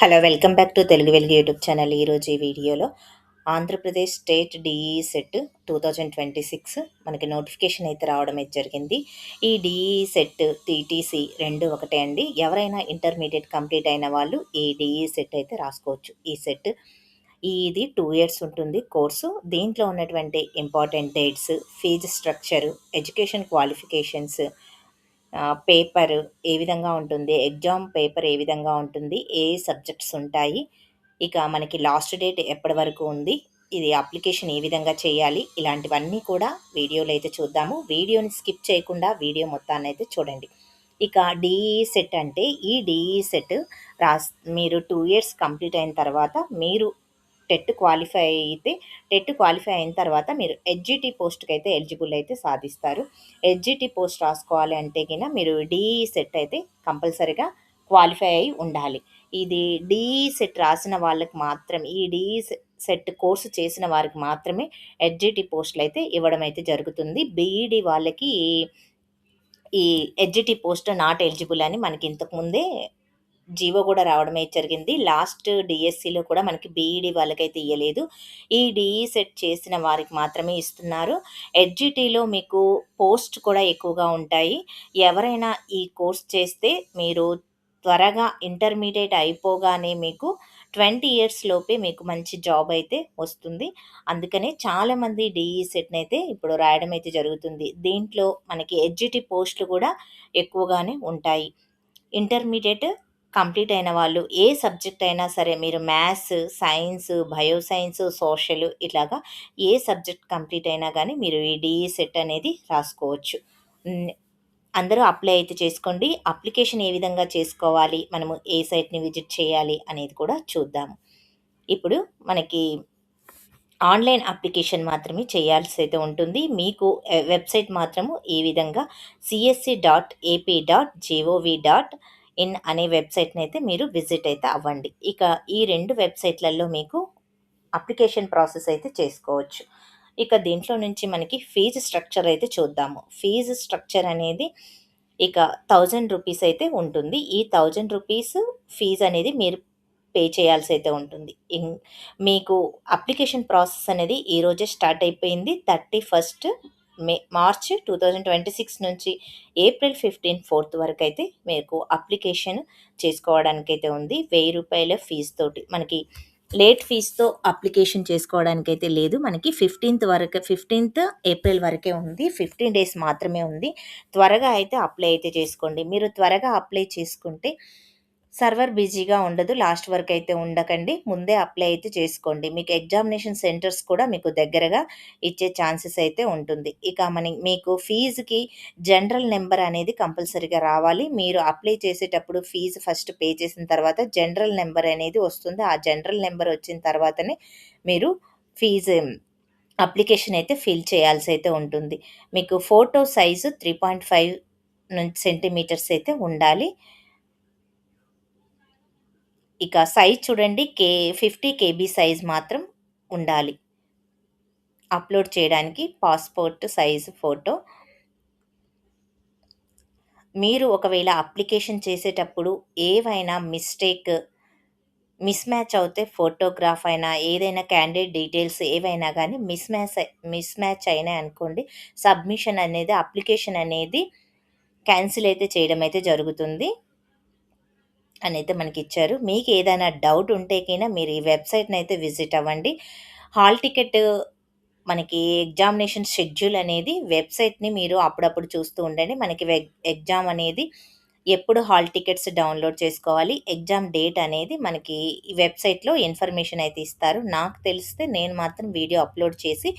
Hello! Welcome back to Telugu వెలుగు YouTube channel. ఈరోజు ఈ వీడియోలో ఆంధ్రప్రదేశ్ స్టేట్ డీఈ సెట్ 2026 మనకి నోటిఫికేషన్ అయితే రావడం అయితే జరిగింది. ఈ డీఈ సెట్, టీటీసీ 2 ఒకటే అండి. ఎవరైనా ఇంటర్మీడియేట్ కంప్లీట్ అయిన వాళ్ళు ఈ డీఈ సెట్ అయితే రాసుకోవచ్చు. ఈ సెట్ ఇది 2 ఇయర్స్ ఉంటుంది కోర్సు. దీంట్లో ఉన్నటువంటి important dates, fees structure, education qualifications, paper ఏ విధంగా ఉంటుంది, ఎగ్జామ్ పేపర్ ఏ విధంగా ఉంటుంది, ఏ సబ్జెక్ట్స్ ఉంటాయి, ఇక మనకి లాస్ట్ డేట్ ఎప్పటి వరకు ఉంది, ఇది అప్లికేషన్ ఏ విధంగా చేయాలి, ఇలాంటివన్నీ కూడా వీడియోలో అయితే చూద్దాము. వీడియోని స్కిప్ చేయకుండా వీడియో మొత్తాన్ని అయితే చూడండి. ఇక డీఈ సెట్ అంటే ఈ డీఈ సెట్ మీరు 2 ఇయర్స్ కంప్లీట్ అయిన తర్వాత మీరు టెట్ క్వాలిఫై అయిన తర్వాత మీరు హెచ్జిటి పోస్ట్కి అయితే ఎలిజిబుల్ అయితే సాధిస్తారు. హెచ్జిటి పోస్ట్ రాసుకోవాలి అంటే కింద మీరు డీఈ సెట్ అయితే కంపల్సరీగా క్వాలిఫై అయి ఉండాలి. ఇది డీఈ సెట్ రాసిన వాళ్ళకి మాత్రం, ఈ డీఈ సెట్ కోర్సు చేసిన వారికి మాత్రమే హెచ్జిటి పోస్టులు అయితే ఇవ్వడం అయితే జరుగుతుంది. బీఈడి వాళ్ళకి ఈ హెచ్జిటి పోస్ట్ నాట్ ఎలిజిబుల్ అని మనకి ఇంతకుముందే జీవో కూడా రావడమే జరిగింది. లాస్ట్ డిఎస్సిలో కూడా మనకి బీఈడి వాళ్ళకైతే ఇయ్యలేదు. ఈ డీఈ సెట్ చేసిన వారికి మాత్రమే ఇస్తున్నారు. హెచ్జిటిలో మీకు పోస్ట్ కూడా ఎక్కువగా ఉంటాయి. ఎవరైనా ఈ కోర్స్ చేస్తే మీరు త్వరగా ఇంటర్మీడియేట్ అయిపోగానే మీకు 20 ఇయర్స్ లోపే మీకు మంచి జాబ్ అయితే వస్తుంది. అందుకనే చాలామంది డీఈ సెట్ని అయితే ఇప్పుడు రాయడం అయితే జరుగుతుంది. దీంట్లో మనకి హెచ్జిటి పోస్టులు కూడా ఎక్కువగానే ఉంటాయి. ఇంటర్మీడియేట్ కంప్లీట్ అయిన వాళ్ళు ఏ సబ్జెక్ట్ అయినా సరే, మీరు maths, science, bio science, social ఇట్లాగా ఏ సబ్జెక్ట్ కంప్లీట్ అయినా కానీ మీరు ఈ డీఈ సెట్ అనేది రాసుకోవచ్చు. అందరూ అప్లై అయితే చేసుకోండి. అప్లికేషన్ ఏ విధంగా చేసుకోవాలి, మనము ఏ సైట్ని విజిట్ చేయాలి అనేది కూడా చూద్దాము. ఇప్పుడు మనకి ఆన్లైన్ అప్లికేషన్ మాత్రమే చేయాల్సి అయితే ఉంటుంది. మీకు వెబ్సైట్ మాత్రము ఈ విధంగా csc.ap.gov.in అనే వెబ్సైట్ని అయితే మీరు విజిట్ అయితే అవ్వండి. ఇక ఈ 2 వెబ్సైట్లలో మీకు అప్లికేషన్ ప్రాసెస్ అయితే చేసుకోవచ్చు. ఇక దీంట్లో నుంచి మనకి ఫీజు స్ట్రక్చర్ అయితే చూద్దాము. ఫీజు స్ట్రక్చర్ అనేది ఇక 1000 రూపీస్ అయితే ఉంటుంది. ఈ 1000 రూపీస్ ఫీజు అనేది మీరు పే చేయాల్సి అయితే ఉంటుంది. మీకు అప్లికేషన్ ప్రాసెస్ అనేది ఈరోజే స్టార్ట్ అయిపోయింది. 31 మార్చ్ 2026 నుంచి ఏప్రిల్ 15 వరకు అయితే మీకు అప్లికేషన్ చేసుకోవడానికైతే ఉంది. 1000 రూపాయల ఫీజు తోటి మనకి లేట్ ఫీజుతో అప్లికేషన్ చేసుకోవడానికైతే లేదు. మనకి 15th ఏప్రిల్ వరకే ఉంది. 15 డేస్ మాత్రమే ఉంది. త్వరగా అయితే అప్లై అయితే చేసుకోండి. మీరు త్వరగా అప్లై చేసుకుంటే సర్వర్ బిజీగా ఉండదు. లాస్ట్ వరకు అయితే ఉండకండి. ముందే అప్లై అయితే చేసుకోండి. మీకు ఎగ్జామినేషన్ సెంటర్స్ కూడా మీకు దగ్గరగా ఇచ్చే ఛాన్సెస్ అయితే ఉంటుంది. ఇక మీకు ఫీజుకి జనరల్ నెంబర్ అనేది కంపల్సరీగా రావాలి. మీరు అప్లై చేసేటప్పుడు ఫీజు ఫస్ట్ పే చేసిన తర్వాత జనరల్ నెంబర్ అనేది వస్తుంది. ఆ జనరల్ నెంబర్ వచ్చిన తర్వాతనే మీరు ఫీజు అప్లికేషన్ అయితే ఫిల్ చేయాల్సి అయితే ఉంటుంది. మీకు ఫోటో సైజు 3.5 సెంటీమీటర్స్ అయితే ఉండాలి. ఇక సైజ్ చూడండి, 50 కేబీ సైజ్ మాత్రం ఉండాలి అప్లోడ్ చేయడానికి. Passport size photo. మీరు ఒకవేళ అప్లికేషన్ చేసేటప్పుడు ఏవైనా మిస్ మ్యాచ్ అవుతే, ఫోటోగ్రాఫ్ అయినా ఏదైనా క్యాండిడేట్ డీటెయిల్స్ ఏవైనా గానీ మిస్ మ్యాచ్ అయినాయి అనుకోండి, సబ్మిషన్ అనేది, అప్లికేషన్ అనేది క్యాన్సిల్ అయితే చేయడం అయితే జరుగుతుంది అనైతే మనకిచ్చారు. మీకు ఏదైనా డౌట్ ఉంటే కిన మీరు ఈ వెబ్సైట్‌ని అయితే విజిట్ అవ్వండి. హాల్ టికెట్ మనకి ఎగ్జామినేషన్ షెడ్యూల్ అనేది వెబ్సైట్‌ని మీరు అప్పుడప్పుడు చూస్తూ ఉండండి. మనకి ఎగ్జామ్ అనేది ఎప్పుడు హాల్ టికెట్స్ డౌన్లోడ్ చేసుకోవాలి, ఎగ్జామ్ డేట్ అనేది మనకి ఈ వెబ్సైట్‌లో ఇన్ఫర్మేషన్ అయితే ఇస్తారు. నాకు తెలిస్తే నేను మాత్రం వీడియో అప్లోడ్ చేసి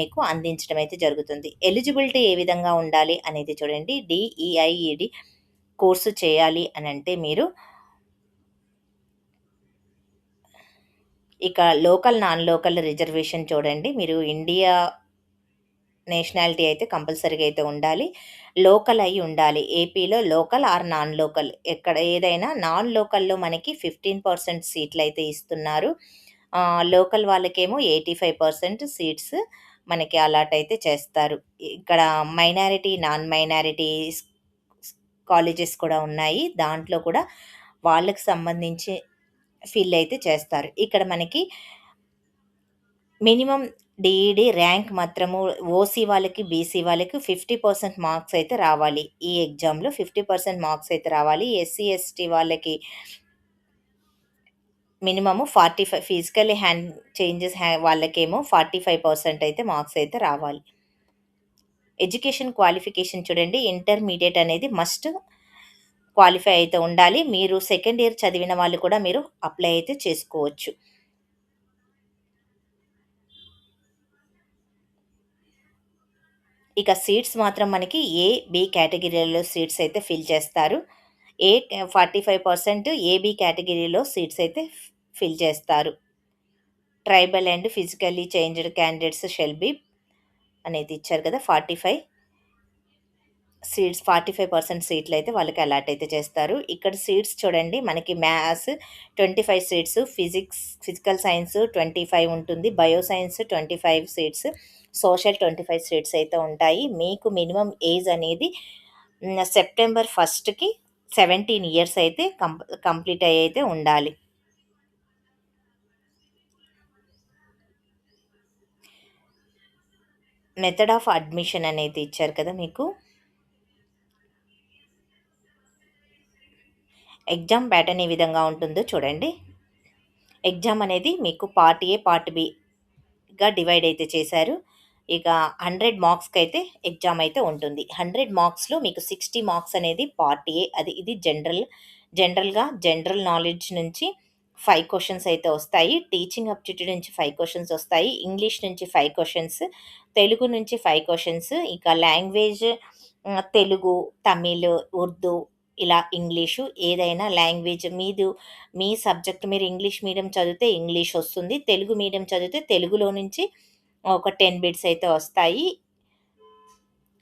మీకు అందించడం అయితే జరుగుతుంది. ఎలిజిబిలిటీ ఏ విధంగా ఉండాలి అనేది చూడండి. డీఈఐఈడి కోర్సు చేయాలి అనంటే మీరు ఇక లోకల్, నాన్ లోకల్ రిజర్వేషన్ చూడండి. మీరు ఇండియా నేషనాలిటీ అయితే కంపల్సరీగా అయితే ఉండాలి. లోకల్ అయ్యి ఉండాలి. ఏపీలో లోకల్ ఆర్ నాన్ లోకల్ ఎక్కడ ఏదైనా. నాన్ లోకల్‌లో మనకి 15% సీట్లయితే ఇస్తున్నారు. లోకల్ వాళ్ళకేమో 85% సీట్స్ మనకి అలాట్ అయితే చేస్తారు. ఇక్కడ మైనారిటీ, నాన్ మైనారిటీస్ కాలేజెస్ కూడా ఉన్నాయి. దాంట్లో కూడా వాళ్ళకి సంబంధించి ఫిల్ అయితే చేస్తారు. ఇక్కడ మనకి మినిమమ్ డీఈడీ ర్యాంక్ మాత్రము ఓసీ వాళ్ళకి, బీసీ వాళ్ళకి 50% మార్క్స్ అయితే రావాలి. ఈ ఎగ్జామ్‌లో 50% మార్క్స్ అయితే రావాలి. ఎస్సీ, ఎస్టీ వాళ్ళకి మినిమమ్ 45 ఫిజికల్లీ హ్యాండ్ చేంజెస్ వాళ్ళకేమో 45% అయితే మార్క్స్ అయితే రావాలి. ఎడ్యుకేషన్ క్వాలిఫికేషన్ చూడండి, ఇంటర్మీడియేట్ అనేది మస్ట్ క్వాలిఫై అయితే ఉండాలి. మీరు సెకండ్ ఇయర్ చదివిన వాళ్ళు కూడా మీరు అప్లై అయితే చేసుకోవచ్చు. ఇక సీట్స్ మాత్రం మనకి ఏ, బి కేటగిరీలో సీట్స్ అయితే ఫిల్ చేస్తారు. ఏ 45% ఏబీ కేటగిరీలో సీట్స్ అయితే ఫిల్ చేస్తారు. Tribal and physically changed candidates shall be అనేది ఇచ్చారు కదా! 45% సీట్లు అయితే వాళ్ళకి అలాట్ అయితే చేస్తారు. ఇక్కడ సీట్స్ చూడండి, మనకి మ్యాథ్స్ 25 సీట్స్, ఫిజికల్ సైన్స్ 25 ఉంటుంది, bio science 25 seats, social 25 seats అయితే ఉంటాయి. మీకు మినిమం ఏజ్ అనేది సెప్టెంబర్ 1కి 17 ఇయర్స్ అయితే కంప్లీట్ అయ్యి అయితే ఉండాలి. మెథడ్ ఆఫ్ అడ్మిషన్ అనేది ఇచ్చారు కదా మీకు. ఎగ్జామ్ ప్యాటర్న్ ఏ విధంగా ఉంటుందో చూడండి. ఎగ్జామ్ అనేది మీకు పార్ట్ ఏ, పార్ట్ బిగా డివైడ్ అయితే చేశారు. ఇక 100 మార్క్స్‌కి అయితే ఎగ్జామ్ అయితే ఉంటుంది. 100 మార్క్స్‌లో మీకు 60 మార్క్స్ అనేది పార్ట్ ఏ, ఇది జనరల్ నాలెడ్జ్ నుంచి 5 క్వెషన్స్ అయితే వస్తాయి. టీచింగ్ అప్టిట్యూడ్ నుంచి 5 క్వెషన్స్ వస్తాయి. ఇంగ్లీష్ నుంచి 5 క్వెషన్స్, తెలుగు నుంచి 5 క్వెషన్స్, ఇక లాంగ్వేజ్ తెలుగు, తమిళ్, ఉర్దూ, ఇలా ఇంగ్లీషు ఏదైనా లాంగ్వేజ్ మీ సబ్జెక్ట్, మీరు ఇంగ్లీష్ మీడియం చదివితే ఇంగ్లీష్ వస్తుంది. తెలుగు మీడియం చదివితే తెలుగులో నుంచి ఒక 10 బిట్స్ అయితే వస్తాయి.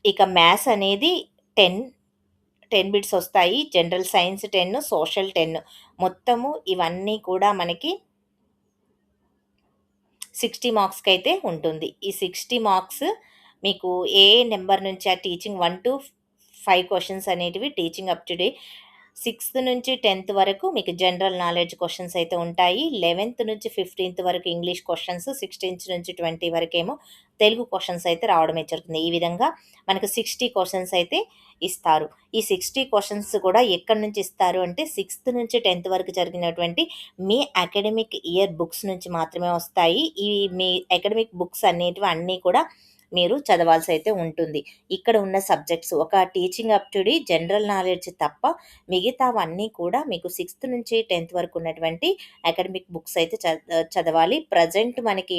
ఇక మ్యాథ్స్ అనేది 10 బిట్స్ వస్తాయి. జనరల్ సైన్స్ 10, సోషల్ 10, మొత్తము ఇవన్నీ కూడా మనకి 60 మార్క్స్‌కైతే ఉంటుంది. ఈ 60 మార్క్స్ మీకు ఏ నెంబర్ నుంచి ఆ టీచింగ్ 1-5 క్వెషన్స్ అనేటివి టీచింగ్ అప్ టు డే. 6థ్ నుంచి 10థ్ వరకు మీకు జనరల్ నాలెడ్జ్ క్వెషన్స్ అయితే ఉంటాయి. 11థ్ నుంచి 15థ్ వరకు ఇంగ్లీష్ క్వెషన్స్, 16థ్ నుంచి 20 వరకేమో తెలుగు క్వెషన్స్ అయితే రావడమే జరుగుతుంది. ఈ విధంగా మనకు 60 క్వెషన్స్ అయితే ఇస్తారు. ఈ 60 క్వెషన్స్ కూడా ఎక్కడి నుంచి ఇస్తారు అంటే 6థ్ నుంచి 10థ్ వరకు జరిగినటువంటి మీ అకాడమిక్ ఇయర్ బుక్స్ నుంచి మాత్రమే వస్తాయి. ఈ మీ అకాడమిక్ బుక్స్ అనేటివి అన్నీ కూడా మీరు చదవాల్సి అయితే ఉంటుంది. ఇక్కడ ఉన్న సబ్జెక్ట్స్ ఒక టీచింగ్ అప్టిట్యూడ్, జనరల్ నాలెడ్జ్ తప్ప మిగతావన్నీ కూడా మీకు 6థ్ నుంచి 10థ్ వరకు ఉన్నటువంటి అకాడమిక్ బుక్స్ అయితే చదవాలి. ప్రెజెంట్ మనకి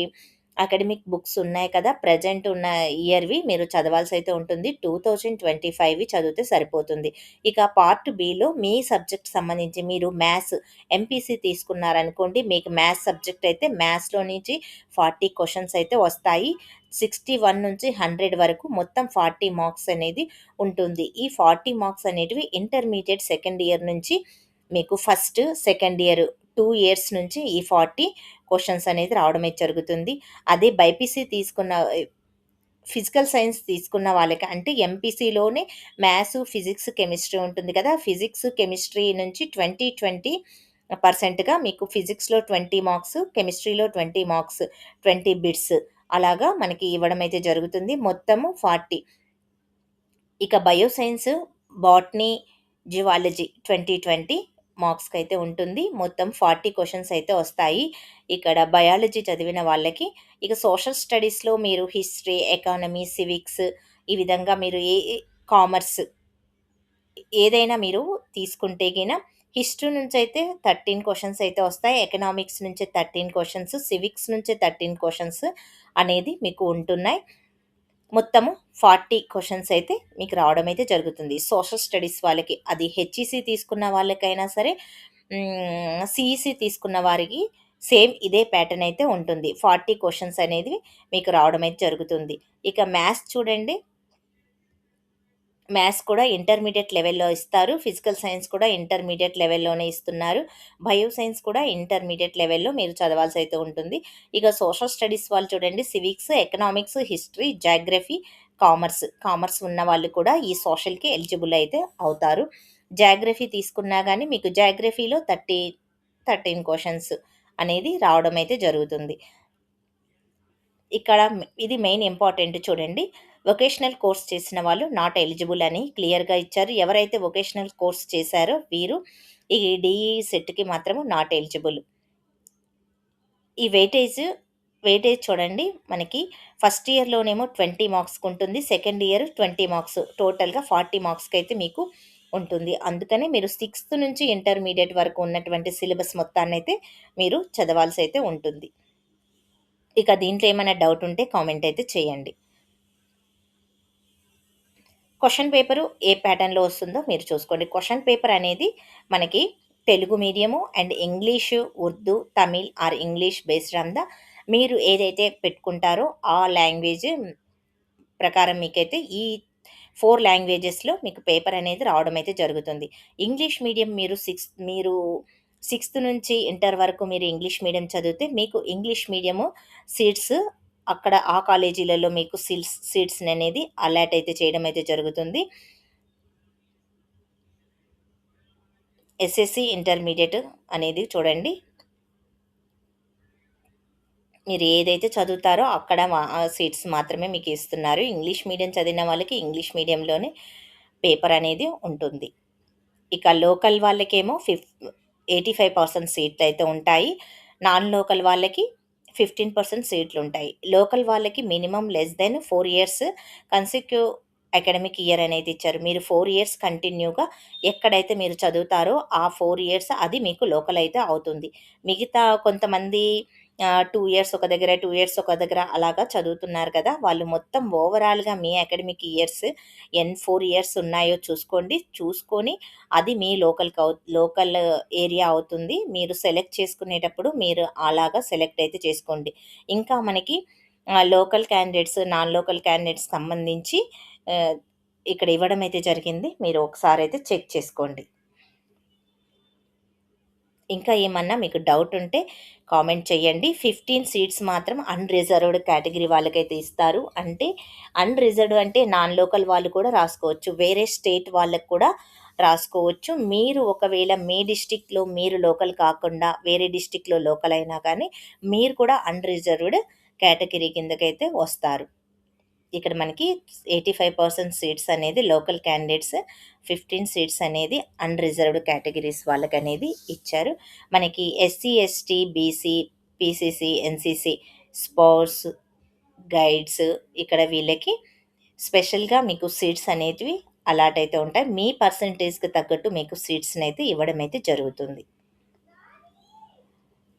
అకాడమిక్ బుక్స్ ఉన్నాయి కదా! ప్రెజెంట్ ఉన్న ఇయర్‌వి మీరు చదవాల్సి అయితే ఉంటుంది. 2025వి చదివితే సరిపోతుంది. ఇక పార్ట్ బిలో మీ సబ్జెక్ట్ సంబంధించి మీరు మ్యాథ్స్ ఎంపీసీ తీసుకున్నారనుకోండి, మీకు మ్యాథ్స్ సబ్జెక్ట్ అయితే మ్యాథ్స్‌లో నుంచి 40 క్వెషన్స్ అయితే వస్తాయి. 61 నుంచి 100 వరకు మొత్తం 40 మార్క్స్ అనేది ఉంటుంది. ఈ 40 మార్క్స్ అనేటివి ఇంటర్మీడియేట్ సెకండ్ ఇయర్ నుంచి మీకు ఫస్ట్, సెకండ్ ఇయర్ 2 ఇయర్స్ నుంచి ఈ 40 క్వెషన్స్ అనేది రావడమే జరుగుతుంది. అదే బైపీసీ తీసుకున్న ఫిజికల్ సైన్స్ తీసుకున్న వాళ్ళకి అంటే ఎంపీసీలోనే మ్యాథ్స్, ఫిజిక్స్, కెమిస్ట్రీ ఉంటుంది కదా! ఫిజిక్స్, కెమిస్ట్రీ నుంచి 20% మీకు ఫిజిక్స్‌లో 20 మార్క్స్, కెమిస్ట్రీలో 20 మార్క్స్, 20 బిట్స్ అలాగా మనకి ఇవ్వడం అయితే జరుగుతుంది. మొత్తము 40. ఇక బయో సైన్స్, బాటనీ, జియాలజీ 20 మార్క్స్‌కైతే ఉంటుంది. మొత్తం 40 క్వెషన్స్ అయితే వస్తాయి. ఇక్కడ బయాలజీ చదివిన వాళ్ళకి, ఇక సోషల్ స్టడీస్‌లో మీరు హిస్టరీ, ఎకానమీ, సివిక్స్ ఈ విధంగా మీరు కామర్స్ ఏదైనా మీరు తీసుకుంటే హిస్టరీ నుంచైతే 13 క్వెషన్స్ అయితే వస్తాయి. ఎకనామిక్స్ నుంచి 13 క్వెషన్స్, సివిక్స్ నుంచి 13 క్వెషన్స్ అనేది మీకు ఉంటున్నాయి. మొత్తము 40 క్వెషన్స్ అయితే మీకు రావడం అయితే జరుగుతుంది. సోషల్ స్టడీస్ వాళ్ళకి అది హెచ్ఈసీ తీసుకున్న వాళ్ళకైనా సరే, సీఈసీ తీసుకున్న వారికి సేమ్ ఇదే ప్యాటర్న్ అయితే ఉంటుంది. 40 క్వెషన్స్ అనేది మీకు రావడం అయితే జరుగుతుంది. ఇక మ్యాథ్స్ చూడండి, మ్యాథ్స్ కూడా ఇంటర్మీడియేట్ లెవెల్‌లో ఇస్తారు. ఫిజికల్ సైన్స్ కూడా ఇంటర్మీడియేట్ లెవెల్‌లోనే ఇస్తున్నారు. బయో సైన్స్ కూడా ఇంటర్మీడియేట్ లెవెల్‌లో మీరు చదవాల్సి అయితే ఉంటుంది. ఇక సోషల్ స్టడీస్ వాళ్ళు చూడండి, civics, economics, history, geography, commerce ఉన్న వాళ్ళు కూడా ఈ సోషల్‌కి ఎలిజిబుల్ అయితే అవుతారు. జాగ్రఫీ తీసుకున్నా గానీ మీకు జాగ్రఫీలో 13 క్వెషన్స్ అనేది రావడం అయితే జరుగుతుంది. ఇక్కడ ఇది మెయిన్ ఇంపార్టెంట్ చూడండి. వొకేషనల్ కోర్స్ చేసిన వాళ్ళు నాట్ ఎలిజిబుల్ అని క్లియర్‌గా ఇచ్చారు. ఎవరైతే వొకేషనల్ కోర్స్ చేశారో వీరు ఈ డీఈ సెట్‌కి మాత్రం నాట్ ఎలిజిబుల్. ఈ వెయిటేజ్ చూడండి. మనకి ఫస్ట్ ఇయర్‌లోనేమో 20 మార్క్స్‌కుంటుంది. Second year 20 marks. టోటల్‌గా 40 మార్క్స్‌కైతే మీకు ఉంటుంది. అందుకనే మీరు సిక్స్త్ నుంచి ఇంటర్మీడియేట్ వరకు ఉన్నటువంటి సిలబస్ మొత్తాన్నయితే మీరు చదవాల్సయితే ఉంటుంది. ఇక దీంట్లో ఏమైనా డౌట్ ఉంటే కామెంట్ అయితే చేయండి. క్వెషన్ పేపరు ఏ ప్యాటర్న్‌లో వస్తుందో మీరు చూసుకోండి. క్వెషన్ పేపర్ అనేది మనకి Telugu medium and English, Urdu, Tamil or English based on the మీరు ఏదైతే పెట్టుకుంటారో ఆ లాంగ్వేజ్ ప్రకారం మీకైతే ఈ 4 లాంగ్వేజెస్‌లో మీకు పేపర్ అనేది రావడం అయితే జరుగుతుంది. ఇంగ్లీష్ మీడియం మీరు సిక్స్త్ నుంచి ఇంటర్ వరకు మీరు ఇంగ్లీష్ మీడియం చదివితే మీకు ఇంగ్లీష్ మీడియము సీట్స్ అక్కడ ఆ కాలేజీలలో మీకు సీట్స్‌ననేది అలాట్ అయితే చేయడం అయితే జరుగుతుంది. ఎస్ఎస్‌సి ఇంటర్మీడియేట్ అనేది చూడండి. మీరు ఏదైతే చదువుతారో అక్కడ సీట్స్ మాత్రమే మీకు ఇస్తున్నారు. ఇంగ్లీష్ మీడియం చదివిన వాళ్ళకి ఇంగ్లీష్ మీడియంలోనే పేపర్ అనేది ఉంటుంది. ఇక లోకల్ వాళ్ళకేమో 85% సీట్లయితే ఉంటాయి. నాన్ లోకల్ వాళ్ళకి 15% సీట్లుంటాయి. లోకల్ వాళ్ళకి minimum less than 4 years consecutive academic year అనేది ఇచ్చారు. మీరు 4 ఇయర్స్ కంటిన్యూగా ఎక్కడైతే మీరు చదువుతారో ఆ 4 ఇయర్స్ అది మీకు లోకల్ అయితే అవుతుంది. మిగతా కొంతమంది 2 ఇయర్స్ ఒక దగ్గర, 2 ఇయర్స్ ఒక దగ్గర అలాగా చదువుతున్నారు కదా! వాళ్ళు మొత్తం ఓవరాల్‌గా మీ అకాడమిక్ ఇయర్స్ 4 ఇయర్స్ ఉన్నాయో చూసుకోండి. చూసుకొని అది మీ లోకల్ ఏరియా అవుతుంది. మీరు సెలెక్ట్ చేసుకునేటప్పుడు మీరు అలాగా సెలెక్ట్ అయితే చేసుకోండి. ఇంకా మనకి local candidates, non local candidates సంబంధించి ఆహ్, ఇక్కడ ఇవ్వడం అయితే జరిగింది. మీరు ఒకసారైతే చెక్ చేసుకోండి. ఇంకా ఏమన్నా మీకు డౌట్ ఉంటే కామెంట్ చేయండి. 15 సీట్స్ మాత్రం అన్‌రిజర్వ్డ్ కేటగిరీ వాళ్ళకైతే ఇస్తారు. అంటే అన్‌రిజర్వ్డ్ అంటే నాన్ లోకల్ వాళ్ళు కూడా రాసుకోవచ్చు. వేరే స్టేట్ వాళ్ళకి కూడా రాసుకోవచ్చు. మీరు ఒకవేళ మీ డిస్ట్రిక్ట్‌లో మీరు లోకల్ కాకుండా వేరే డిస్ట్రిక్ట్‌లో లోకల్ అయినా కానీ మీరు కూడా అన్‌రిజర్వ్డ్ కేటగిరీ కిందకైతే వస్తారు. ఇక్కడ మనకి 85% సీట్స్ అనేది లోకల్ క్యాండిడేట్స్, 15 సీట్స్ అనేది అన్‌రిజర్వ్డ్ కేటగిరీస్ వాళ్ళకనేది ఇచ్చారు. మనకి SC, ST, BC, PCC, NCC, sports, guides ఇక్కడ వీళ్ళకి స్పెషల్‌గా మీకు సీట్స్ అనేటివి అలాట్ అయితే ఉంటాయి. మీ పర్సెంటేజ్‌కి తగ్గట్టు మీకు సీట్స్‌నైతే ఇవ్వడం అయితే జరుగుతుంది.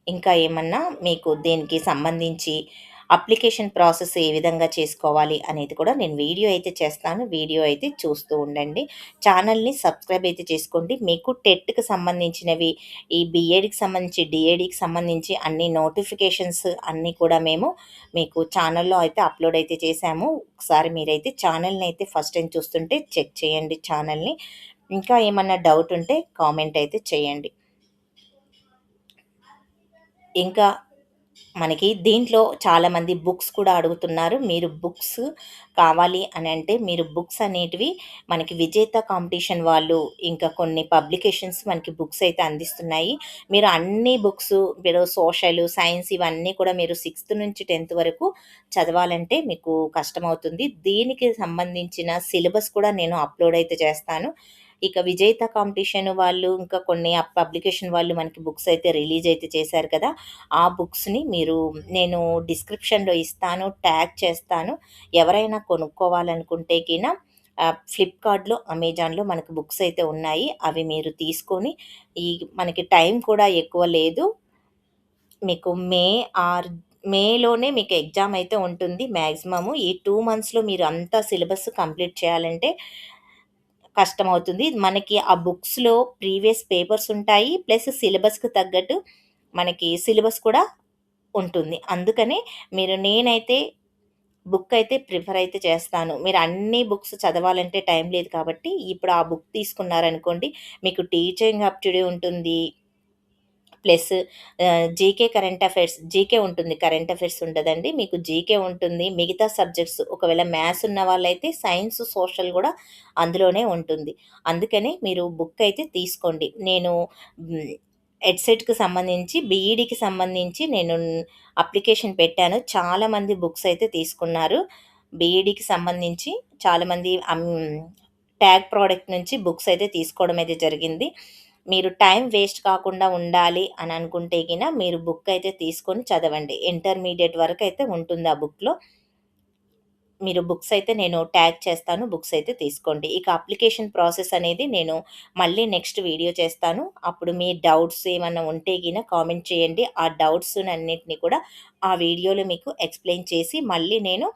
ఇంకా ఏమన్నా మీకు దీనికి సంబంధించి అప్లికేషన్ ప్రాసెస్ ఏ విధంగా చేసుకోవాలి అనేది కూడా నేను వీడియో అయితే చేస్తాను. వీడియో అయితే చూస్తూ ఉండండి. ఛానల్‌ని సబ్స్క్రైబ్ అయితే చేసుకోండి. మీకు టెట్‌కి సంబంధించినవి, ఈ బీఎడ్‌కి సంబంధించి, డీఎడీకి సంబంధించి అన్ని నోటిఫికేషన్స్ అన్నీ కూడా మేము మీకు ఛానల్‌లో అయితే అప్‌లోడ్ అయితే చేశాము. ఒకసారి మీరైతే ఛానల్‌ని అయితే ఫస్ట్ టైమ్ చూస్తుంటే చెక్ చేయండి ఛానల్‌ని. ఇంకా ఏమన్నా డౌట్ ఉంటే కామెంట్ అయితే చేయండి. ఇంకా మనకి దీంట్లో చాలామంది బుక్స్ కూడా అడుగుతున్నారు. మీరు బుక్స్ కావాలి అనంటే మీరు బుక్స్ అనేటివి మనకి విజేత కాంపిటీషన్ వాళ్ళు ఇంకా కొన్ని పబ్లికేషన్స్ మనకి బుక్స్ అయితే అందిస్తున్నాయి. మీరు అన్ని బుక్స్ మీరు సోషల్, సైన్స్ ఇవన్నీ కూడా మీరు 6థ్ నుంచి 10థ్ వరకు చదవాలంటే మీకు కష్టమవుతుంది. దీనికి సంబంధించిన సిలబస్ కూడా నేను అప్‌లోడ్ అయితే చేస్తాను. ఇక విజేత కాంపిటీషన్ వాళ్ళు ఇంకా కొన్ని పబ్లికేషన్ వాళ్ళు మనకి బుక్స్ అయితే రిలీజ్ అయితే చేశారు కదా! ఆ బుక్స్‌ని నేను డిస్క్రిప్షన్‌లో ఇస్తాను, ట్యాగ్ చేస్తాను. ఎవరైనా కొనుక్కోవాలనుకుంటే ఫ్లిప్‌కార్ట్‌లో, అమెజాన్‌లో మనకు బుక్స్ అయితే ఉన్నాయి. అవి మీరు తీసుకొని ఈ మనకి టైం కూడా ఎక్కువ లేదు. మీకు మేలోనే మీకు ఎగ్జామ్ అయితే ఉంటుంది మాక్సిమము. ఈ 2 మంత్స్‌లో మీరు అంతా సిలబస్ కంప్లీట్ చేయాలంటే కష్టమవుతుంది. మనకి ఆ బుక్స్‌లో ప్రీవియస్ పేపర్స్ ఉంటాయి. ప్లస్ సిలబస్‌కి తగ్గట్టు మనకి సిలబస్ కూడా ఉంటుంది. అందుకనే నేనైతే బుక్ అయితే ప్రిఫర్ అయితే చేస్తాను. మీరు అన్ని బుక్స్ చదవాలంటే టైం లేదు కాబట్టి, ఇప్పుడు ఆ బుక్ తీసుకున్నారనుకోండి, మీకు టీచింగ్ అప్‌టుడే ఉంటుంది. Plus GK current affairs GK ఉంటుంది. కరెంట్ అఫైర్స్ ఉండదండి. మీకు జీకే ఉంటుంది. మిగతా సబ్జెక్ట్స్ ఒకవేళ మ్యాథ్స్ ఉన్న వాళ్ళైతే సైన్స్, సోషల్ గూడా అందులోనే ఉంటుంది. అందుకని మీరు బుక్ అయితే తీసుకోండి. హ్మ్. ఎడ్సెట్‌కి సంబంధించి, బీఈడీకి సంబంధించి నేను అప్లికేషన్ పెట్టాను. చాలామంది బుక్స్ అయితే తీసుకున్నారు. బీఈడీకి సంబంధించి చాలామంది ట్యాగ్ ప్రోడక్ట్ నుంచి బుక్స్ అయితే తీసుకోవడం అయితే జరిగింది. మీరు టైం వేస్ట్ కాకుండా ఉండాలి అని అనుకుంటే గిన మీరు బుక్ అయితే తీసుకొని చదవండి. ఇంటర్మీడియేట్ వరకైతే ఉంటుంది ఆ బుక్‌లో. మీరు బుక్స్ అయితే నేను ట్యాగ్ చేస్తాను. బుక్స్ అయితే తీసుకోండి. ఇక అప్లికేషన్ ప్రాసెస్ అనేది నేను మళ్ళీ నెక్స్ట్ వీడియో చేస్తాను. అప్పుడు మీ డౌట్స్ ఏమన్నా ఉంటే గిన కామెంట్ చేయండి. ఆ డౌట్స్‌నన్నిటిని కూడా ఆ వీడియోలో మీకు ఎక్స్‌ప్లెయిన్ చేసి మళ్ళీ నేను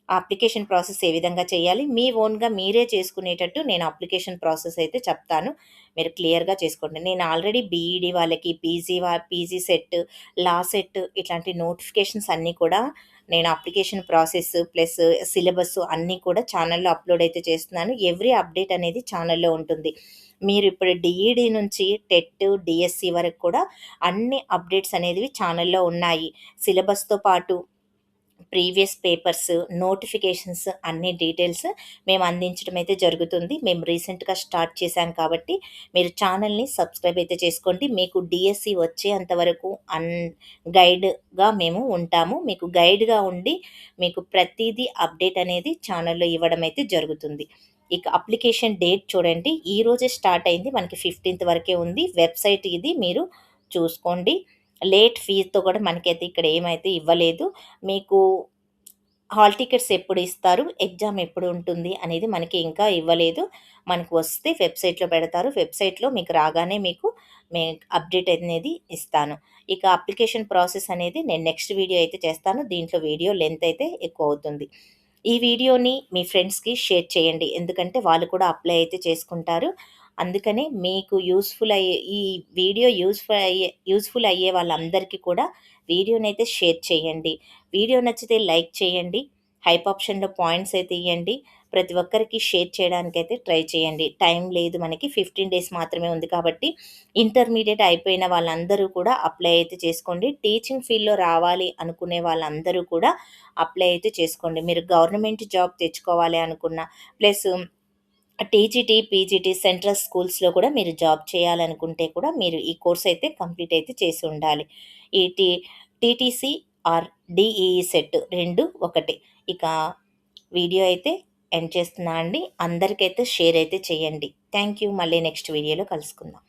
ఆ అప్లికేషన్ ప్రాసెస్ ఏ విధంగా చేయాలి, మీ ఓన్‌గా మీరే చేసుకునేటట్టు నేను అప్లికేషన్ ప్రాసెస్ అయితే చెప్తాను. మీరు క్లియర్‌గా చేసుకోండి. నేను ఆల్రెడీ బీఈడీ వాళ్ళకి, పీజీ సెట్, లా సెట్ ఇట్లాంటి నోటిఫికేషన్స్ అన్నీ కూడా నేను అప్లికేషన్ ప్రాసెస్ ప్లస్ సిలబస్ అన్నీ కూడా ఛానల్‌లో అప్‌లోడ్ అయితే చేస్తున్నాను. ఎవ్రీ అప్డేట్ అనేది ఛానల్‌లో ఉంటుంది. మీరు ఇప్పుడు డీఈడీ నుంచి టెట్, డీఎస్సీ వరకు కూడా అన్ని అప్డేట్స్ అనేవి ఛానల్‌లో ఉన్నాయి. సిలబస్‌తో పాటు ప్రీవియస్ పేపర్స్, నోటిఫికేషన్స్ అన్ని డీటెయిల్స్ మేము అందించడం అయితే జరుగుతుంది. మేము రీసెంట్‌గా స్టార్ట్ చేశాం కాబట్టి మీరు ఛానల్‌ని సబ్స్క్రైబ్ అయితే చేసుకోండి. మీకు డీఎస్సీ వచ్చేంత వరకు గైడ్‌గా మేము ఉంటాము. మీకు గైడ్‌గా ఉండి మీకు ప్రతీదీ అప్డేట్ అనేది ఛానల్‌లో ఇవ్వడం అయితే జరుగుతుంది. ఇక అప్లికేషన్ డేట్ చూడండి. ఈరోజే స్టార్ట్ అయింది. మనకి 15థ్ వరకే ఉంది. వెబ్‌సైట్ ఇది మీరు చూసుకోండి. లేట్ ఫీజ్‌తో కూడా మనకైతే ఇక్కడ ఏమైతే ఇవ్వలేదు. మీకు హాల్ టికెట్స్ ఎప్పుడు ఇస్తారు, ఎగ్జామ్ ఎప్పుడు ఉంటుంది అనేది మనకి ఇంకా ఇవ్వలేదు. మనకు వస్తే వెబ్‌సైట్‌లో పెడతారు. వెబ్‌సైట్‌లో మీకు రాగానే మీకు అప్డేట్ అనేది ఇస్తాను. ఇక అప్లికేషన్ ప్రాసెస్ అనేది నేను నెక్స్ట్ వీడియో అయితే చేస్తాను. దీంట్లో వీడియో లెంత్ అయితే ఎక్కువ అవుతుంది. ఈ వీడియోని మీ ఫ్రెండ్స్‌కి షేర్ చేయండి. ఎందుకంటే వాళ్ళు కూడా అప్లై అయితే చేసుకుంటారు. అందుకనే మీకు ఈ వీడియో యూజ్‌ఫుల్ అయ్యే వాళ్ళందరికీ కూడా వీడియోనైతే షేర్ చేయండి. వీడియో నచ్చితే లైక్ చేయండి. హైప్ ఆప్షన్‌లో పాయింట్స్ అయితే ఇయ్యండి. ప్రతి ఒక్కరికి షేర్ చేయడానికైతే ట్రై చేయండి. టైం లేదు మనకి 15 డేస్ మాత్రమే ఉంది కాబట్టి ఇంటర్మీడియేట్ అయిపోయిన వాళ్ళందరూ కూడా అప్లై అయితే చేసుకోండి. టీచింగ్ ఫీల్డ్‌లో రావాలి అనుకునే వాళ్ళందరూ కూడా అప్లై అయితే చేసుకోండి. మీరు గవర్నమెంట్ జాబ్ తెచ్చుకోవాలి అనుకున్న ప్లస్ టీజీటీ, పీజీటీ సెంట్రల్ స్కూల్స్‌లో కూడా మీరు జాబ్ చేయాలనుకుంటే కూడా మీరు ఈ కోర్స్ అయితే కంప్లీట్ అయితే చేసి ఉండాలి. ఈ టీటీసీ ఆర్ డీఈఈ సెట్ 2 ఒకటే. ఇక వీడియో అయితే ఎండ్ చేస్తున్నా అండి. అందరికైతే షేర్ అయితే చేయండి. Thank you. మళ్ళీ నెక్స్ట్ వీడియోలో కలుసుకుందాం.